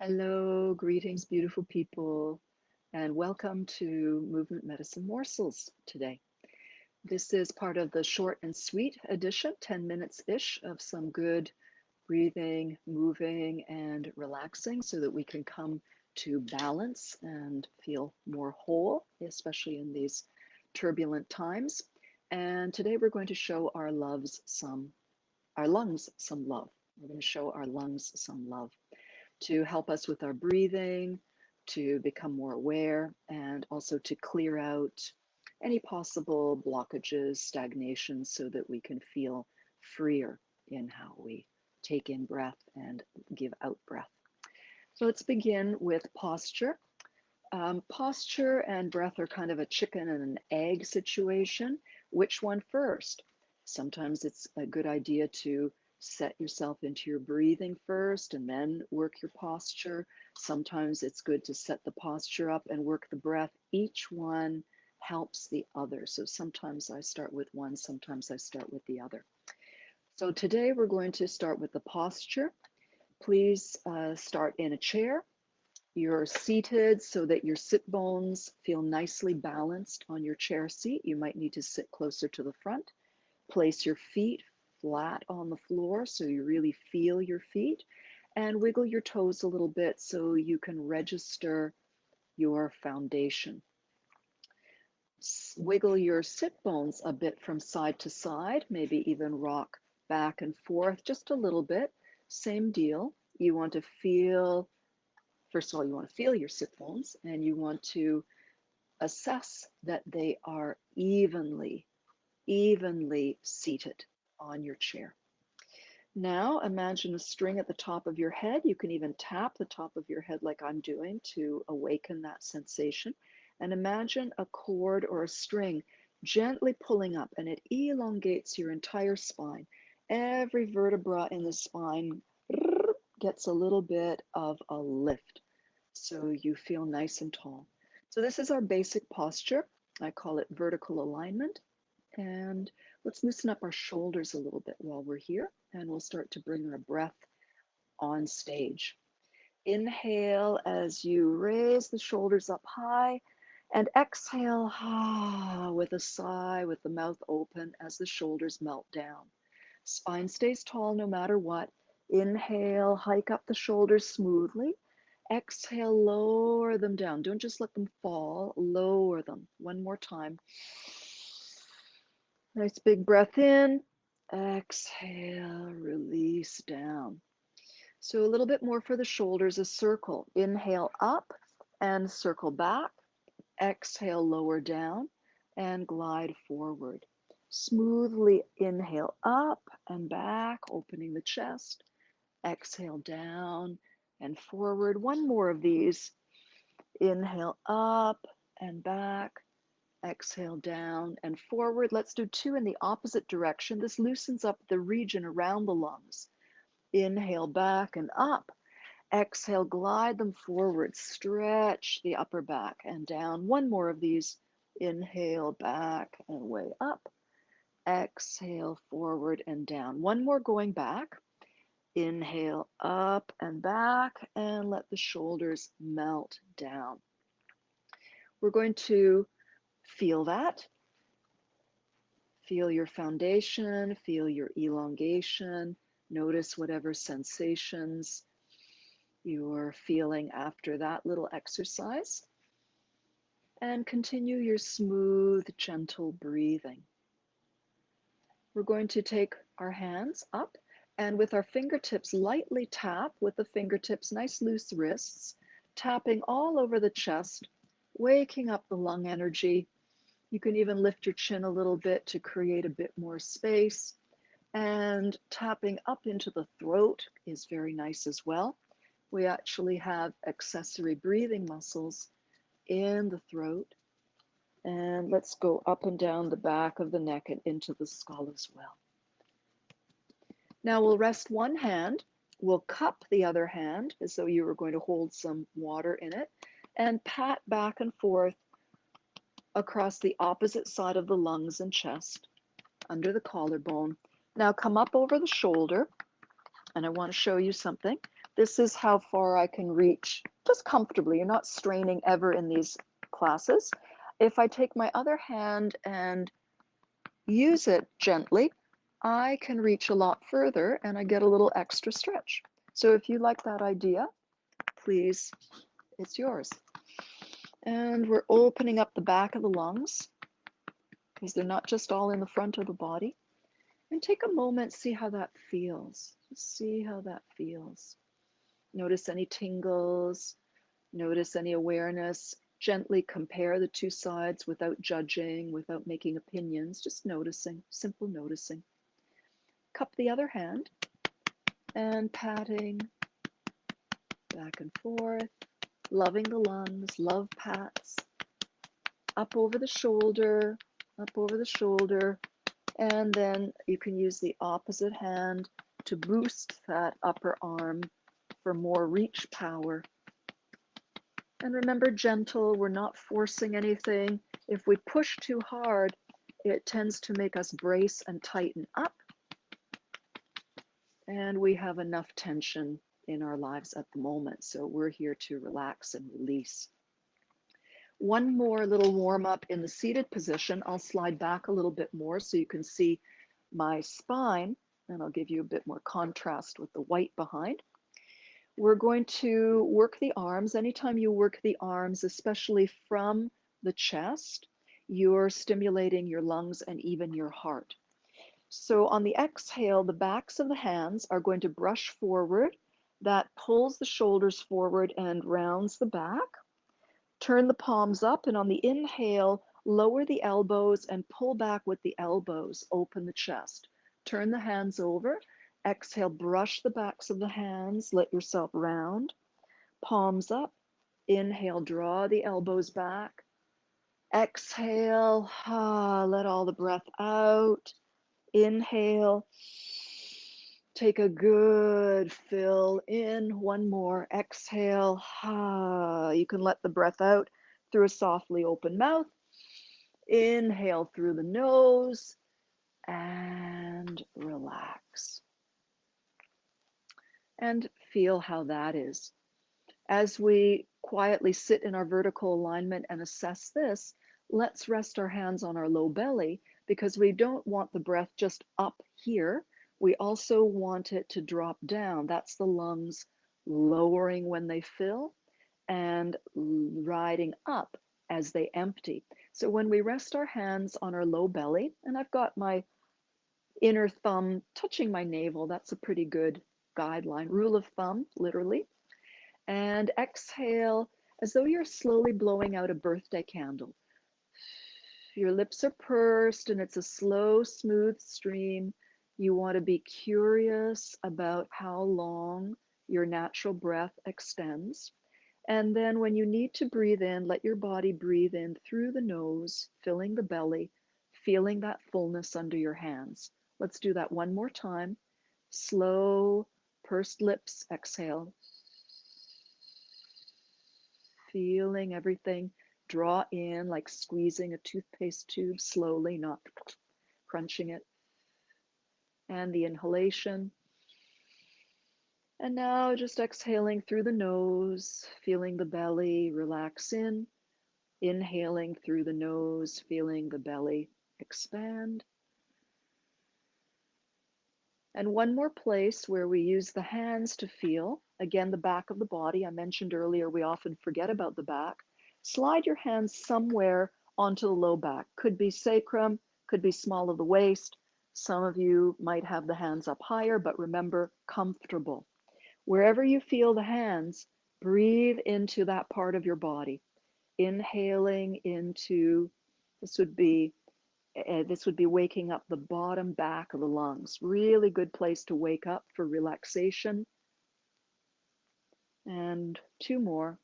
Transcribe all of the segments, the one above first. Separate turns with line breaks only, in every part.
Hello, greetings, beautiful people, and welcome to Movement Medicine Morsels today. This is part of the short and sweet edition, 10 minutes-ish of some good breathing, moving, and relaxing so that we can come to balance and feel more whole, especially in these turbulent times. And today we're going to show our lungs some love. We're going to show our lungs some love to help us with our breathing, to become more aware, and also to clear out any possible blockages, stagnations, so that we can feel freer in how we take in breath and give out breath. So let's begin with posture. Posture and breath are kind of a chicken and an egg situation. Which one first? Sometimes it's a good idea to set yourself into your breathing first and then work your posture. Sometimes it's good to set the posture up and work the breath. Each one helps the other. So sometimes I start with one, sometimes I start with the other. So today we're going to start with the posture. Please start in a chair. You're seated so that your sit bones feel nicely balanced on your chair seat. You might need to sit closer to the front. Place your feet flat on the floor so you really feel your feet, and wiggle your toes a little bit so you can register your foundation. Wiggle your sit bones a bit from side to side, maybe even rock back and forth just a little bit. Same deal. You want to feel, first of all, you want to feel your sit bones, and you want to assess that they are evenly seated on your chair. Now imagine a string at the top of your head. You can even tap the top of your head like I'm doing to awaken that sensation. And imagine a cord or a string gently pulling up, and it elongates your entire spine. Every vertebra in the spine gets a little bit of a lift, so you feel nice and tall. So this is our basic posture. I call it vertical alignment. And let's loosen up our shoulders a little bit while we're here, and we'll start to bring our breath on stage. Inhale as you raise the shoulders up high, and exhale with a sigh, with the mouth open as the shoulders melt down. Spine stays tall no matter what. Inhale, hike up the shoulders smoothly. Exhale, lower them down. Don't just let them fall, lower them. One more time. Nice big breath in. Exhale, release down. So a little bit more for the shoulders, a circle. Inhale up and circle back. Exhale, lower down and glide forward. Smoothly inhale up and back, opening the chest. Exhale down and forward. One more of these. Inhale up and back. Exhale down and forward. Let's do two in the opposite direction. This loosens up the region around the lungs. Inhale back and up. Exhale, glide them forward. Stretch the upper back and down. One more of these. Inhale back and way up. Exhale forward and down. One more going back. Inhale up and back, and let the shoulders melt down. We're going to feel that. Feel your foundation, feel your elongation. Notice whatever sensations you're feeling after that little exercise. And continue your smooth, gentle breathing. We're going to take our hands up and with our fingertips lightly tap with the fingertips, nice loose wrists, tapping all over the chest, waking up the lung energy. You can even lift your chin a little bit to create a bit more space. And tapping up into the throat is very nice as well. We actually have accessory breathing muscles in the throat. And let's go up and down the back of the neck and into the skull as well. Now we'll rest one hand. We'll cup the other hand as though you were going to hold some water in it and pat back and forth across the opposite side of the lungs and chest, under the collarbone. Now come up over the shoulder, and I want to show you something. This is how far I can reach just comfortably. You're not straining ever in these classes. If I take my other hand and use it gently, I can reach a lot further and I get a little extra stretch. So if you like that idea, please, it's yours. And we're opening up the back of the lungs because they're not just all in the front of the body. And take a moment, see how that feels. Just see how that feels. Notice any tingles, notice any awareness. Gently compare the two sides without judging, without making opinions, just noticing, simple noticing. Cup the other hand and patting back and forth, loving the lungs, love pats, up over the shoulder, up over the shoulder, and then you can use the opposite hand to boost that upper arm for more reach power. And remember, gentle, we're not forcing anything. If we push too hard, it tends to make us brace and tighten up. And we have enough tension in our lives at the moment. So we're here to relax and release. One more little warm up in the seated position. I'll slide back a little bit more so you can see my spine, and I'll give you a bit more contrast with the white behind. We're going to work the arms. Anytime you work the arms, especially from the chest, you're stimulating your lungs and even your heart. So on the exhale, the backs of the hands are going to brush forward. That pulls the shoulders forward and rounds the back. Turn the palms up, and on the inhale, lower the elbows and pull back with the elbows. Open the chest. Turn the hands over. Exhale, brush the backs of the hands. Let yourself round. Palms up. Inhale, draw the elbows back. Exhale, let all the breath out. Inhale. Take a good fill in. One more. Exhale. You can let the breath out through a softly open mouth. Inhale through the nose and relax. And feel how that is. As we quietly sit in our vertical alignment and assess this, let's rest our hands on our low belly because we don't want the breath just up here. We also want it to drop down. That's the lungs lowering when they fill and riding up as they empty. So when we rest our hands on our low belly, and I've got my inner thumb touching my navel, that's a pretty good guideline, rule of thumb, literally. And exhale as though you're slowly blowing out a birthday candle. Your lips are pursed and it's a slow, smooth stream. You want to be curious about how long your natural breath extends. And then when you need to breathe in, let your body breathe in through the nose, filling the belly, feeling that fullness under your hands. Let's do that one more time. Slow, pursed lips, exhale. Feeling everything draw in like squeezing a toothpaste tube slowly, not crunching it. And the inhalation. And now just exhaling through the nose, feeling the belly relax in. Inhaling through the nose, feeling the belly expand. And one more place where we use the hands to feel. Again, the back of the body. I mentioned earlier, we often forget about the back. Slide your hands somewhere onto the low back. Could be sacrum, could be small of the waist. Some of you might have the hands up higher, but remember, comfortable. Wherever you feel the hands, breathe into that part of your body. Inhaling into, this would be waking up the bottom back of the lungs. Really good place to wake up for relaxation. And two more.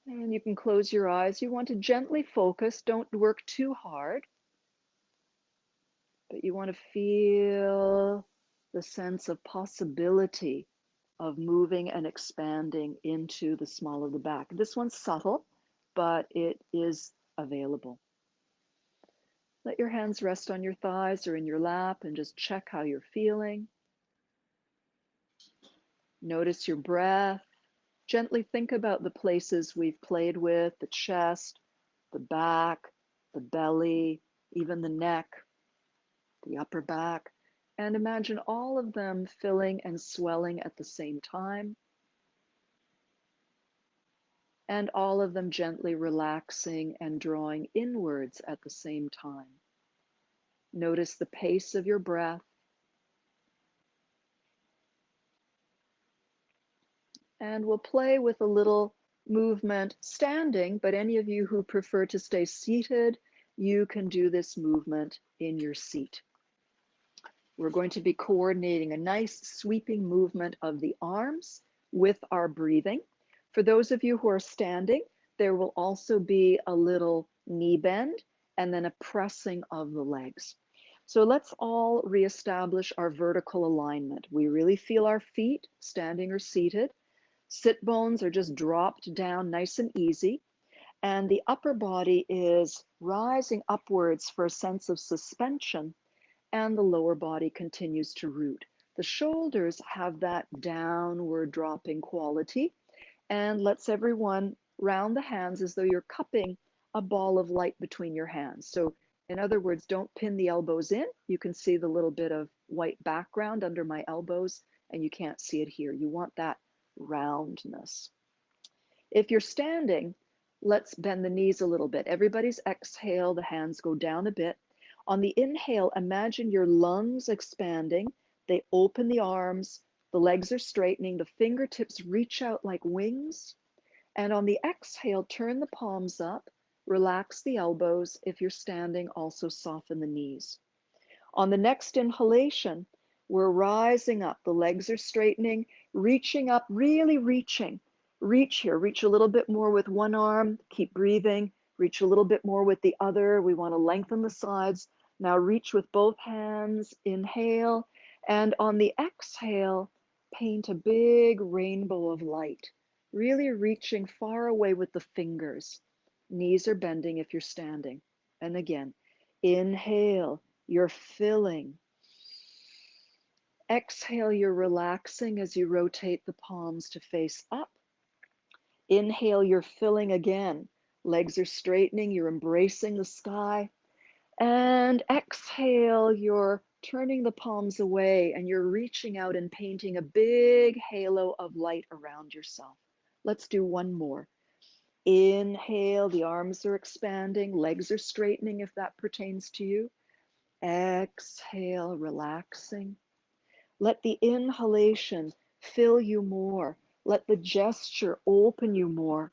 And you can close your eyes. You want to gently focus. Don't work too hard. But you want to feel the sense of possibility of moving and expanding into the small of the back. This one's subtle, but it is available. Let your hands rest on your thighs or in your lap and just check how you're feeling. Notice your breath. Gently think about the places we've played with, the chest, the back, the belly, even the neck, the upper back, and imagine all of them filling and swelling at the same time, and all of them gently relaxing and drawing inwards at the same time. Notice the pace of your breath, and we'll play with a little movement standing, but any of you who prefer to stay seated, you can do this movement in your seat. We're going to be coordinating a nice sweeping movement of the arms with our breathing. For those of you who are standing, there will also be a little knee bend and then a pressing of the legs. So let's all reestablish our vertical alignment. We really feel our feet, standing or seated. Sit bones are just dropped down nice and easy. And the upper body is rising upwards for a sense of suspension, and the lower body continues to root. The shoulders have that downward dropping quality, and let's everyone round the hands as though you're cupping a ball of light between your hands. So in other words, don't pin the elbows in. You can see the little bit of white background under my elbows, and you can't see it here. You want that roundness. If you're standing, let's bend the knees a little bit. Everybody's exhale, the hands go down a bit. On the inhale, imagine your lungs expanding. They open the arms, the legs are straightening, the fingertips reach out like wings. And on the exhale, turn the palms up, relax the elbows. If you're standing, also soften the knees. On the next inhalation, we're rising up. The legs are straightening, reaching up, really reaching. Reach here, reach a little bit more with one arm, keep breathing. Reach a little bit more with the other. We want to lengthen the sides. Now reach with both hands, inhale. And on the exhale, paint a big rainbow of light, really reaching far away with the fingers. Knees are bending if you're standing. And again, inhale. You're filling. Exhale, you're relaxing as you rotate the palms to face up. Inhale, you're filling again. Legs are straightening, you're embracing the sky. And exhale, you're turning the palms away and you're reaching out and painting a big halo of light around yourself. Let's do one more. Inhale, the arms are expanding, legs are straightening if that pertains to you. Exhale, relaxing. Let the inhalation fill you more. Let the gesture open you more.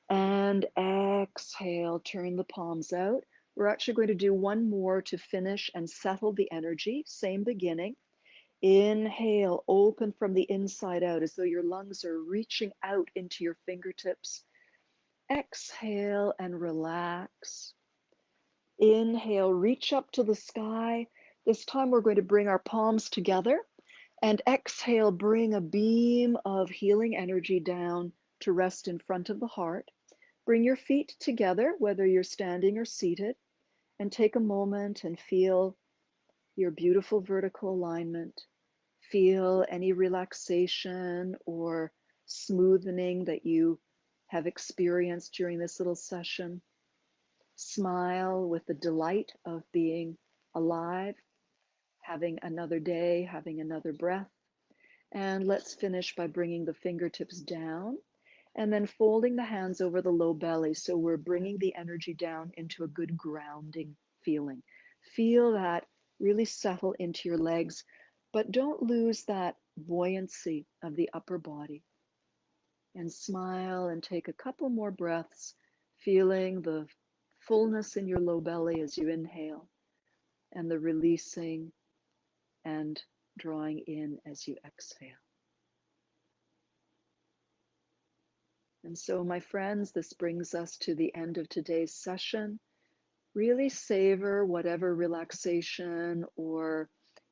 And exhale, turn the palms out. We're actually going to do one more to finish and settle the energy. Same beginning. Inhale, open from the inside out as though your lungs are reaching out into your fingertips. Exhale and relax. Inhale, reach up to the sky. This time we're going to bring our palms together, and exhale, bring a beam of healing energy down to rest in front of the heart. Bring your feet together, whether you're standing or seated, and take a moment and feel your beautiful vertical alignment. Feel any relaxation or smoothening that you have experienced during this little session. Smile with the delight of being alive, having another day, having another breath. And let's finish by bringing the fingertips down and then folding the hands over the low belly. So we're bringing the energy down into a good grounding feeling. Feel that really settle into your legs, but don't lose that buoyancy of the upper body. And smile and take a couple more breaths, feeling the fullness in your low belly as you inhale and the releasing and drawing in as you exhale. And so, my friends, this brings us to the end of today's session. Really savor whatever relaxation or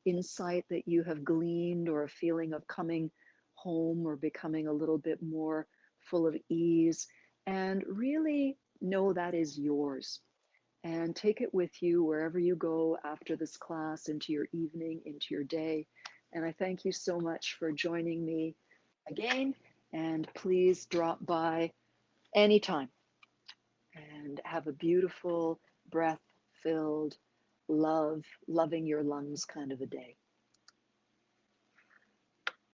insight that you have gleaned, or a feeling of coming home or becoming a little bit more full of ease, and really know that is yours. and take it with you wherever you go after this class, into your evening, into your day. And I thank you so much for joining me again. And please drop by anytime and have a beautiful, breath filled, loving your lungs kind of a day.